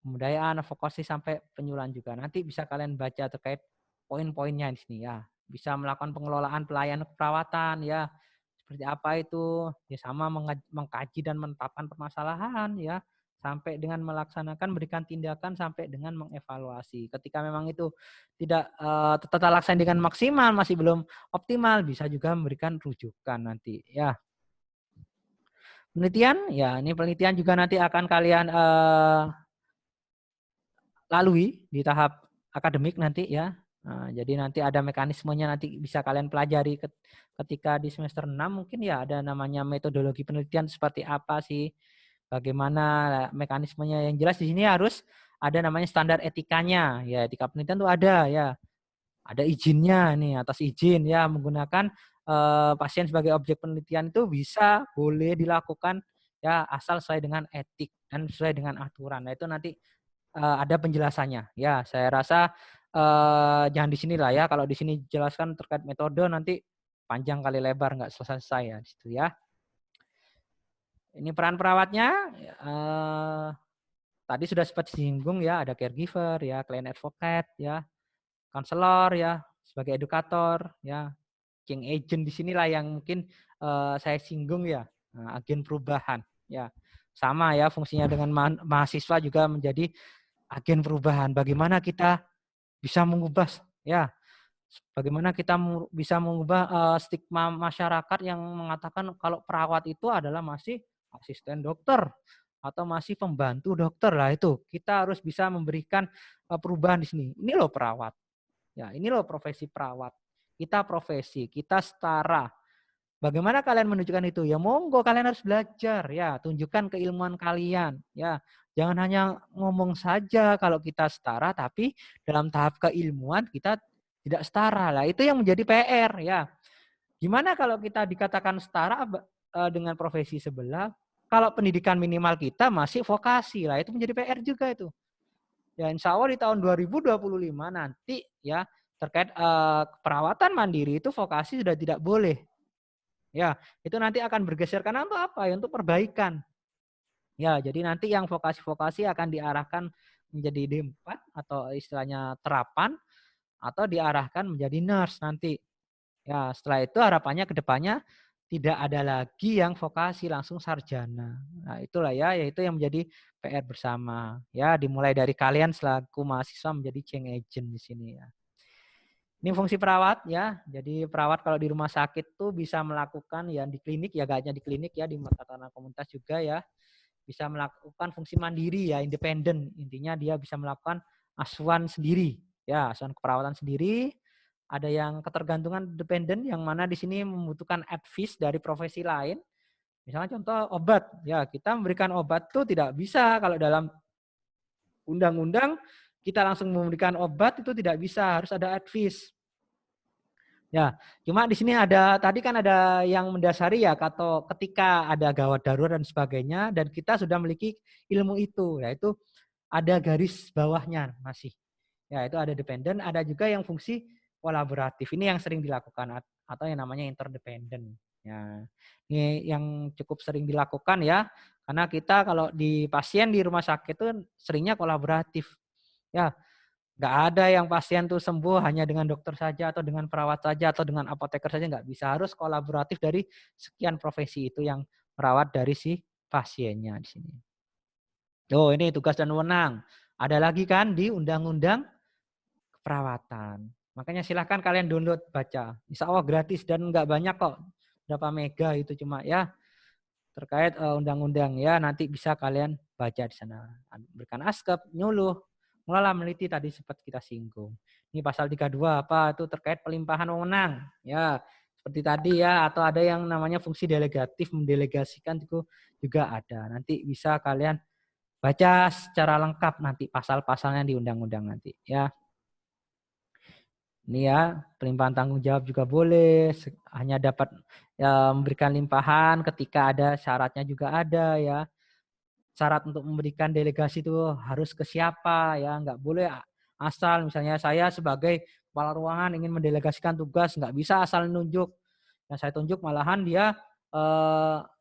Pemberdayaan, advokasi sampai penyuluhan juga. Nanti bisa kalian baca terkait poin-poinnya di sini ya. Bisa melakukan pengelolaan pelayanan keperawatan ya. Seperti apa itu? Ya sama mengkaji dan menetapkan permasalahan ya, sampai dengan melaksanakan, berikan tindakan sampai dengan mengevaluasi. Ketika memang itu tidak terlaksana dengan maksimal, masih belum optimal, bisa juga memberikan rujukan nanti ya. Penelitian ya, ini penelitian juga nanti akan kalian lalui di tahap akademik nanti ya. Nah, jadi nanti ada mekanismenya, nanti bisa kalian pelajari ketika di semester 6 mungkin ya, ada namanya metodologi penelitian seperti apa sih, bagaimana mekanismenya. Yang jelas di sini harus ada namanya standar etikanya ya, etika penelitian itu ada ya. Ada izinnya nih, atas izin ya menggunakan pasien sebagai objek penelitian itu bisa boleh dilakukan ya, asal sesuai dengan etik dan sesuai dengan aturan. Nah, itu nanti ada penjelasannya. Ya, saya rasa jangan di sini lah ya. Kalau di sini jelaskan terkait metode nanti panjang kali lebar, nggak selesai-selesai ya di situ ya. Ini peran perawatnya, eh, tadi sudah sempat disinggung ya, ada caregiver ya, client advocate ya, konselor ya, sebagai edukator ya, change agent di sinilah yang mungkin saya singgung ya, agen perubahan ya. Sama ya fungsinya dengan mahasiswa juga menjadi agen perubahan. Bagaimana kita bisa mengubah ya, bagaimana kita bisa mengubah stigma masyarakat yang mengatakan kalau perawat itu adalah masih asisten dokter atau masih pembantu dokter lah, itu kita harus bisa memberikan perubahan di sini. Ini loh perawat. Ya, ini loh profesi perawat. Kita profesi, kita setara. Bagaimana kalian menunjukkan itu? Ya monggo kalian harus belajar ya, tunjukkan keilmuan kalian ya. Jangan hanya ngomong saja kalau kita setara, tapi dalam tahap keilmuan kita tidak setara. Lah itu yang menjadi PR ya. Gimana kalau kita dikatakan setara dengan profesi sebelah, kalau pendidikan minimal kita masih vokasi lah, itu menjadi PR juga itu. Ya insya Allah di tahun 2025 nanti ya terkait perawatan mandiri itu vokasi sudah tidak boleh. Ya, itu nanti akan bergeser karena untuk apa? Ya, untuk perbaikan. Ya, jadi nanti yang vokasi-vokasi akan diarahkan menjadi D4 atau istilahnya terapan atau diarahkan menjadi nurse nanti. Ya, setelah itu harapannya ke depannya tidak ada lagi yang vokasi langsung sarjana. Nah, itulah ya, yaitu yang menjadi PR bersama. Ya, dimulai dari kalian selaku mahasiswa menjadi change agent di sini ya. Ini fungsi perawat ya. Jadi perawat kalau di rumah sakit tuh bisa melakukan ya di klinik ya, gak hanya di klinik ya, di tatanan komunitas juga ya. Bisa melakukan fungsi mandiri ya, independen. Intinya dia bisa melakukan asuhan sendiri ya, asuhan keperawatan sendiri. Ada yang ketergantungan dependen yang mana di sini membutuhkan advice dari profesi lain. Misalnya contoh obat ya, kita memberikan obat tuh tidak bisa kalau dalam undang-undang kita langsung memberikan obat itu tidak bisa, harus ada advice. Ya, cuma di sini ada tadi kan ada yang mendasari ya, atau ketika ada gawat darurat dan sebagainya dan kita sudah memiliki ilmu itu, yaitu ada garis bawahnya masih. Ya, itu ada dependen, ada juga yang fungsi kolaboratif. Ini yang sering dilakukan atau yang namanya interdependent. Ya, ini yang cukup sering dilakukan ya, karena kita kalau di pasien di rumah sakit itu seringnya kolaboratif. Ya, nggak ada yang pasien tuh sembuh hanya dengan dokter saja atau dengan perawat saja atau dengan apoteker saja, nggak bisa. Harus kolaboratif dari sekian profesi itu yang merawat dari si pasiennya di sini. Oh, ini tugas dan wewenang. Ada lagi kan di Undang-Undang Keperawatan. Makanya silahkan kalian download baca. Insya Allah gratis dan nggak banyak kok. Berapa mega itu cuma ya terkait undang-undang ya, nanti bisa kalian baca di sana. Berikan askep, nyuluh, mengelola, meneliti tadi sempat kita singgung. Ini pasal 32 apa itu terkait pelimpahan wewenang ya. Seperti tadi ya, atau ada yang namanya fungsi delegatif, mendelegasikan itu juga ada. Nanti bisa kalian baca secara lengkap nanti pasal-pasalnya di undang-undang nanti ya. Ini ya, pelimpahan tanggung jawab juga boleh, hanya dapat ya, memberikan limpahan ketika ada syaratnya juga ada ya. Syarat untuk memberikan delegasi itu harus ke siapa ya, nggak boleh asal misalnya saya sebagai kepala ruangan ingin mendelegasikan tugas, nggak bisa asal nunjuk. Yang saya tunjuk malahan dia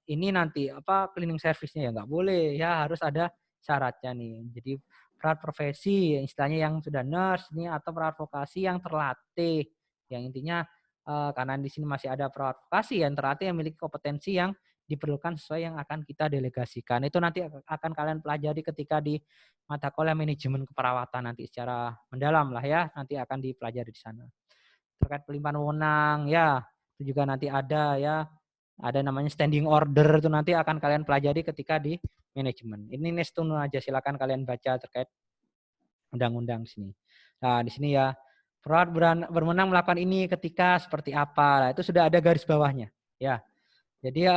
ini nanti apa cleaning service-nya ya nggak boleh ya, harus ada syaratnya nih. Jadi perawat profesi istilahnya yang sudah nurse ini atau perawat vokasi yang terlatih. Yang intinya karena di sini masih ada perawat vokasi yang terlatih yang memiliki kompetensi yang diperlukan sesuai yang akan kita delegasikan. Itu nanti akan kalian pelajari ketika di mata kuliah manajemen keperawatan nanti secara mendalam lah ya, nanti akan dipelajari di sana. Terkait pelimpahan wewenang ya, itu juga nanti ada ya, ada namanya standing order itu nanti akan kalian pelajari ketika di manajemen. Ini nestun aja, silakan kalian baca terkait undang-undang sini. Nah, di sini ya perawat berwenang melakukan ini ketika seperti apa. Nah, itu sudah ada garis bawahnya ya. Jadi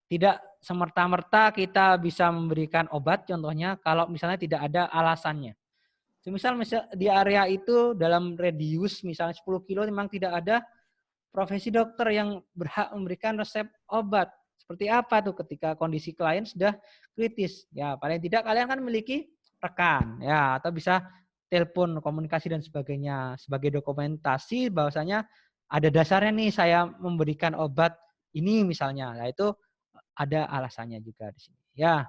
tidak semerta-merta kita bisa memberikan obat contohnya kalau misalnya tidak ada alasannya. Misal di area itu dalam radius misalnya 10 kilo memang tidak ada profesi dokter yang berhak memberikan resep obat. Seperti apa tuh ketika kondisi klien sudah kritis? Ya, paling tidak kalian kan memiliki rekan ya, atau bisa telepon, komunikasi dan sebagainya sebagai dokumentasi bahwasanya ada dasarnya nih saya memberikan obat ini misalnya. Nah, itu ada alasannya juga di sini. Ya,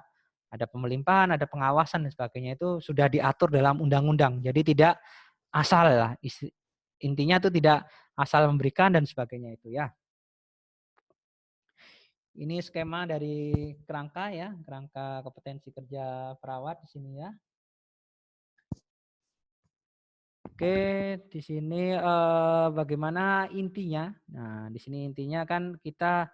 ada pemelimpahan, ada pengawasan dan sebagainya itu sudah diatur dalam undang-undang. Jadi tidak asal lah. Intinya itu tidak asal memberikan dan sebagainya itu ya. Ini skema dari kerangka ya, kerangka kompetensi kerja perawat di sini ya. Oke, di sini bagaimana intinya? Nah, di sini intinya kan kita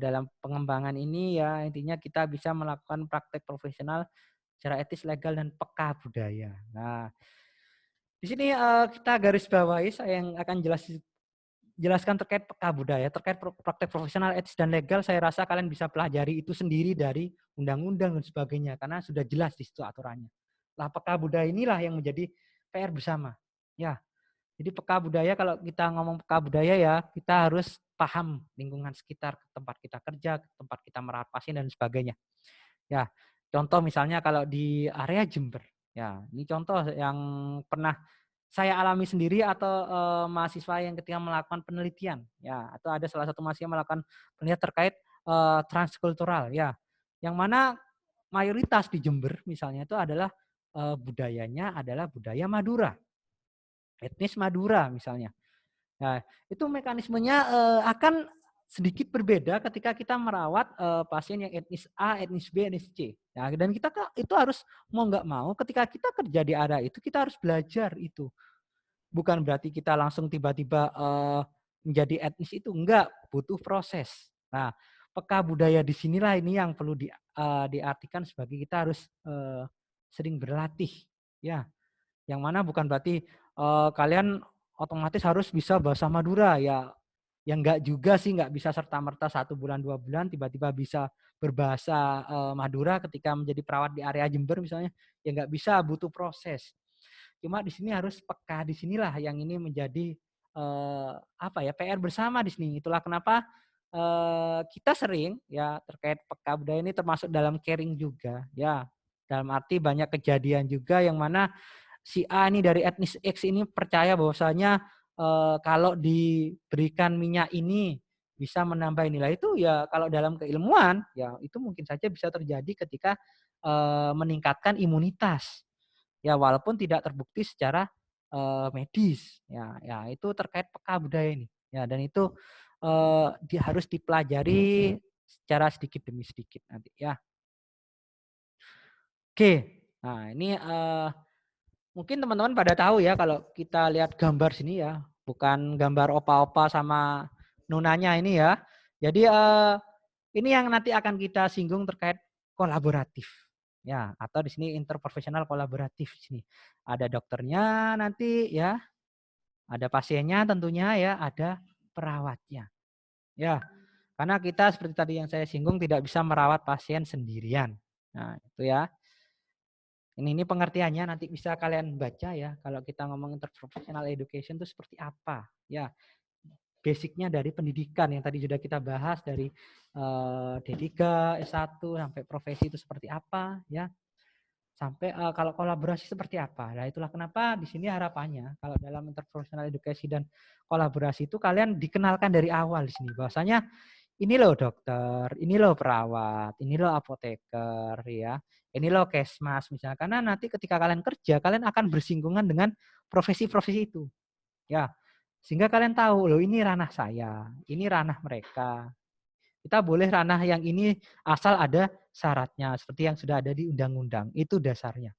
dalam pengembangan ini ya intinya kita bisa melakukan praktek profesional secara etis, legal dan peka budaya. Nah, di sini kita garis bawahi saya yang akan jelaskan terkait peka budaya, terkait praktek profesional etis dan legal. Saya rasa kalian bisa pelajari itu sendiri dari undang-undang dan sebagainya karena sudah jelas di situ aturannya. Lah peka budaya inilah yang menjadi PR bersama. Ya, jadi peka budaya kalau kita ngomong peka budaya ya kita harus paham lingkungan sekitar tempat kita kerja, tempat kita merawat pasien dan sebagainya. Ya, contoh misalnya kalau di area Jember, ya ini contoh yang pernah saya alami sendiri atau mahasiswa yang ketika melakukan penelitian, ya atau ada salah satu mahasiswa yang melakukan penelitian terkait transkultural, ya, yang mana mayoritas di Jember misalnya itu adalah budayanya adalah budaya Madura, etnis Madura misalnya. Nah, itu mekanismenya akan sedikit berbeda ketika kita merawat pasien yang etnis A, etnis B, etnis C. Nah, dan kita itu harus mau nggak mau ketika kita kerja di area itu kita harus belajar itu. Bukan berarti kita langsung tiba-tiba menjadi etnis itu, enggak, butuh proses. Nah, peka budaya di sinilah ini yang perlu diartikan sebagai kita harus sering berlatih, ya. Yang mana bukan berarti kalian otomatis harus bisa bahasa Madura ya. Yang enggak juga sih, enggak bisa serta-merta 1 bulan 2 bulan tiba-tiba bisa berbahasa Madura ketika menjadi perawat di area Jember misalnya, ya enggak bisa, butuh proses. Cuma di sini harus peka, di sinilah yang ini menjadi apa ya PR bersama di sini. Itulah kenapa kita sering ya terkait peka budaya ini termasuk dalam caring juga ya. Dalam arti banyak kejadian juga yang mana si A ini dari etnis X ini percaya bahwasanya kalau diberikan minyak ini bisa menambah nilai itu ya kalau dalam keilmuan ya itu mungkin saja bisa terjadi ketika meningkatkan imunitas. Ya walaupun tidak terbukti secara medis. Ya, ya itu terkait peka budaya ini. Ya dan itu harus dipelajari secara sedikit demi sedikit nanti ya. Oke. Nah, ini mungkin teman-teman pada tahu ya kalau kita lihat gambar sini ya, bukan gambar opa-opa sama nunanya ini ya. Jadi ini yang nanti akan kita singgung terkait kolaboratif. Ya, atau di sini interprofesional kolaboratif di sini. Ada dokternya nanti ya, ada pasiennya tentunya ya, ada perawatnya. Ya, karena kita seperti tadi yang saya singgung tidak bisa merawat pasien sendirian. Nah, itu ya. Ini pengertiannya nanti bisa kalian baca ya. Kalau kita ngomong interprofessional education itu seperti apa? Ya, basicnya dari pendidikan yang tadi sudah kita bahas dari D3, S1 sampai profesi itu seperti apa ya. Sampai kalau kolaborasi seperti apa. Nah, itulah kenapa di sini harapannya kalau dalam interprofessional education dan kolaborasi itu kalian dikenalkan dari awal di sini bahwasanya ini loh dokter, ini loh perawat, ini loh apoteker ya. Ini loh kesmas misalnya. Karena nanti ketika kalian kerja, kalian akan bersinggungan dengan profesi-profesi itu. Ya. Sehingga kalian tahu loh ini ranah saya, ini ranah mereka. Kita boleh ranah yang ini asal ada syaratnya seperti yang sudah ada di undang-undang. Itu dasarnya.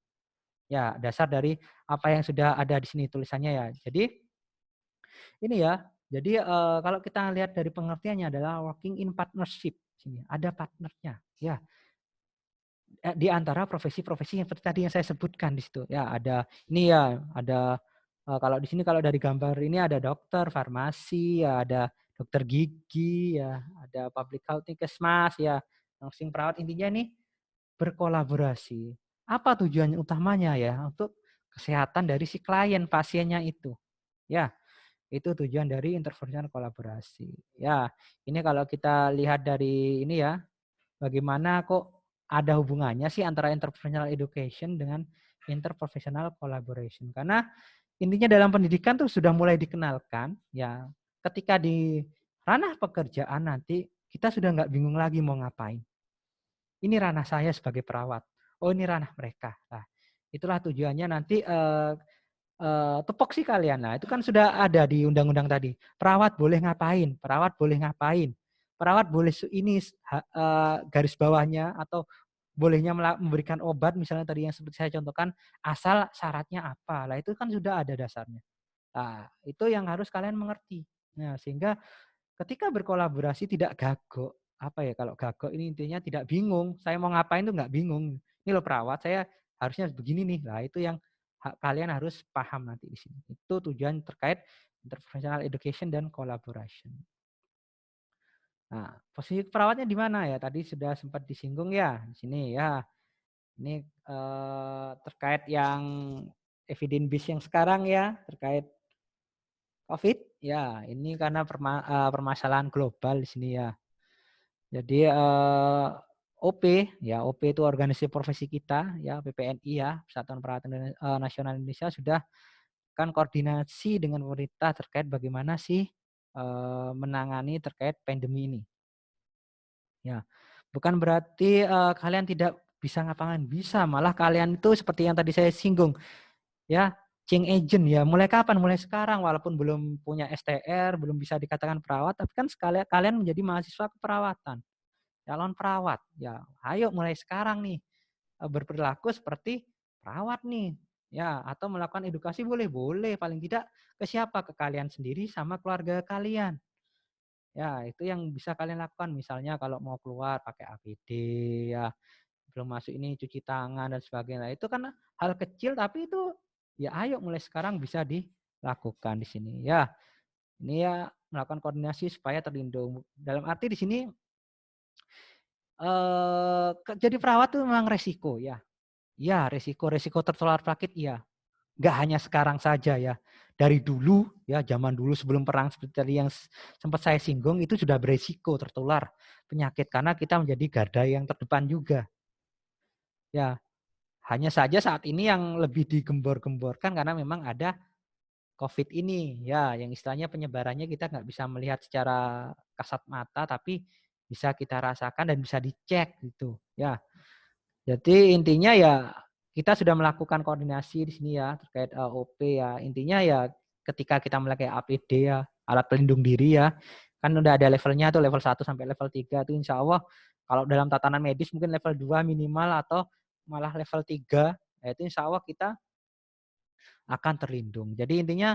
Ya, dasar dari apa yang sudah ada di sini tulisannya ya. Jadi ini ya. Jadi kalau kita lihat dari pengertiannya adalah working in partnership. Sini ada partnernya. Ya, di antara profesi-profesi yang seperti tadi yang saya sebutkan di situ. Ya, ada ini ya, ada kalau di sini kalau dari gambar ini ada dokter, farmasi, ya ada dokter gigi, ya ada public health kesmas, ya nursing perawat intinya nih berkolaborasi. Apa tujuannya utamanya ya untuk kesehatan dari si klien pasiennya itu. Ya, itu tujuan dari interprofesional kolaborasi. Ya, ini kalau kita lihat dari ini ya, bagaimana kok ada hubungannya sih antara interprofessional education dengan interprofessional collaboration. Karena intinya dalam pendidikan tuh sudah mulai dikenalkan ya ketika di ranah pekerjaan nanti kita sudah nggak bingung lagi mau ngapain. Ini ranah saya sebagai perawat. Oh, ini ranah mereka. Nah, itulah tujuannya nanti tupoksi kalian. Nah, itu kan sudah ada di undang-undang tadi. Perawat boleh ngapain? Perawat boleh ngapain? Perawat boleh ini garis bawahnya atau bolehnya memberikan obat misalnya tadi yang seperti saya contohkan, asal syaratnya apa. Lah itu kan sudah ada dasarnya. Nah, itu yang harus kalian mengerti. Nah, sehingga ketika berkolaborasi tidak gagok. Apa ya, kalau gagok ini intinya tidak bingung. Saya mau ngapain tuh nggak bingung. Ini loh perawat, saya harusnya begini nih. Nah, itu yang kalian harus paham nanti di sini. Itu tujuan terkait interprofessional education dan collaboration. Nah, posisi perawatnya di mana ya? Tadi sudah sempat disinggung ya di sini ya. Ini terkait yang evidence base yang sekarang ya, terkait COVID ya. Ini karena permasalahan global di sini ya. Jadi OP ya, OP itu organisasi profesi kita ya, PPNI ya, Persatuan Perawat Nasional Indonesia sudah kan koordinasi dengan pemerintah terkait bagaimana sih menangani terkait pandemi ini. Ya, bukan berarti kalian tidak bisa ngapain, bisa, malah kalian itu seperti yang tadi saya singgung ya, change agent ya. Mulai kapan? Mulai sekarang, walaupun belum punya STR, belum bisa dikatakan perawat, tapi kan sekalian kalian menjadi mahasiswa keperawatan, calon perawat. Ya, ayo mulai sekarang nih berperilaku seperti perawat nih. Ya, atau melakukan edukasi boleh, paling tidak ke siapa? Ke kalian sendiri sama keluarga kalian. Ya, itu yang bisa kalian lakukan. Misalnya kalau mau keluar pakai APD ya, belum masuk ini cuci tangan dan sebagainya. Itu kan hal kecil tapi itu ya ayo mulai sekarang bisa dilakukan di sini. Ya, ini ya melakukan koordinasi supaya terlindung. Dalam arti di sini jadi perawat itu memang resiko ya. Ya, resiko tertular penyakit iya. Nggak hanya sekarang saja ya. Dari dulu ya, zaman dulu sebelum perang seperti tadi yang sempat saya singgung itu sudah beresiko tertular penyakit karena kita menjadi garda yang terdepan juga. Ya, hanya saja saat ini yang lebih digembor-gemborkan karena memang ada COVID ini ya, yang istilahnya penyebarannya kita nggak bisa melihat secara kasat mata tapi bisa kita rasakan dan bisa dicek gitu ya. Jadi intinya ya kita sudah melakukan koordinasi di sini ya terkait OP ya. Intinya ya ketika kita memakai APD ya, alat pelindung diri ya, kan udah ada levelnya tuh level 1 sampai level 3 tuh insya Allah kalau dalam tatanan medis mungkin level 2 minimal atau malah level 3 ya itu insya Allah kita akan terlindung. Jadi intinya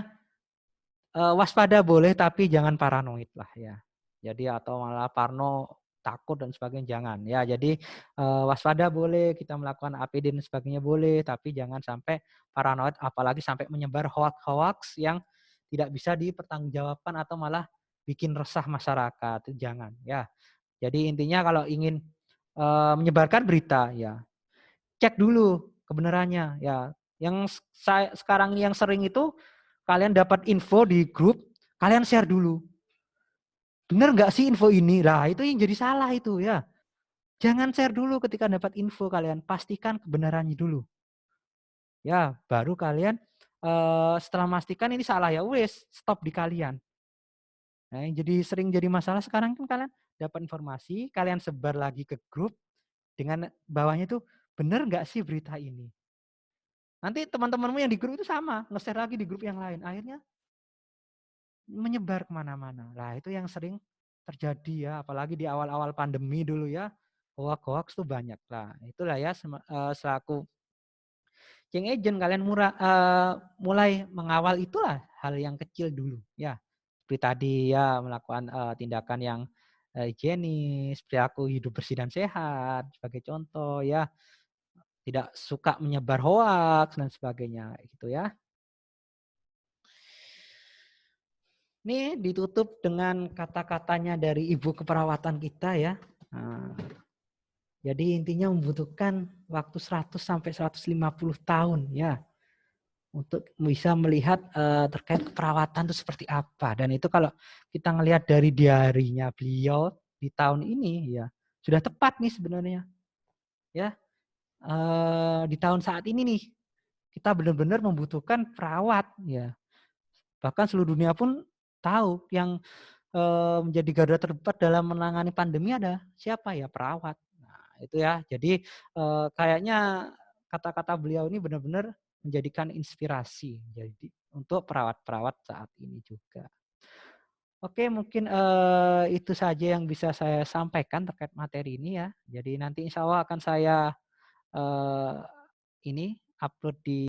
waspada boleh tapi jangan paranoid lah ya. Jadi atau malah parno takut dan sebagainya jangan. Ya, jadi waspada boleh, kita melakukan APD dan sebagainya boleh, tapi jangan sampai paranoid apalagi sampai menyebar hoax-hoax yang tidak bisa dipertanggungjawabkan atau malah bikin resah masyarakat. Itu jangan ya. Jadi intinya kalau ingin menyebarkan berita ya, cek dulu kebenarannya ya. Yang sekarang yang sering itu kalian dapat info di grup, kalian share dulu. Benar nggak sih info ini? Nah, itu yang jadi salah itu ya. Jangan share dulu ketika dapat info kalian, pastikan kebenarannya dulu. Ya, baru kalian setelah memastikan ini salah ya wes, stop di kalian. Nah, yang jadi sering jadi masalah sekarang kan kalian dapat informasi, kalian sebar lagi ke grup dengan bawahnya itu benar nggak sih berita ini? Nanti teman-temanmu yang di grup itu sama, nge-share lagi di grup yang lain. Akhirnya menyebar kemana-mana. Nah, itu yang sering terjadi ya, apalagi di awal-awal pandemi dulu ya, hoax tuh banyak. Lah, itulah ya selaku change agent kalian mulai mengawal itulah hal yang kecil dulu ya. Seperti tadi ya melakukan tindakan yang higienis, perilaku hidup bersih dan sehat sebagai contoh ya. Tidak suka menyebar hoax dan sebagainya gitu ya. Ini ditutup dengan kata-katanya dari ibu keperawatan kita ya. Nah, jadi intinya membutuhkan waktu 100 sampai 150 tahun ya untuk bisa melihat terkait keperawatan itu seperti apa. Dan itu kalau kita ngelihat dari diarinya beliau di tahun ini ya sudah tepat nih sebenarnya. Ya, di tahun saat ini nih kita benar-benar membutuhkan perawat ya. Bahkan seluruh dunia pun tahu yang menjadi garda terdepan dalam menangani pandemi ada siapa ya? Perawat. Nah, itu ya. Jadi, kayaknya kata-kata beliau ini benar-benar menjadikan inspirasi jadi untuk perawat-perawat saat ini juga. Oke, mungkin, itu saja yang bisa saya sampaikan terkait materi ini ya. Jadi nanti insya Allah akan saya, eee, ini upload di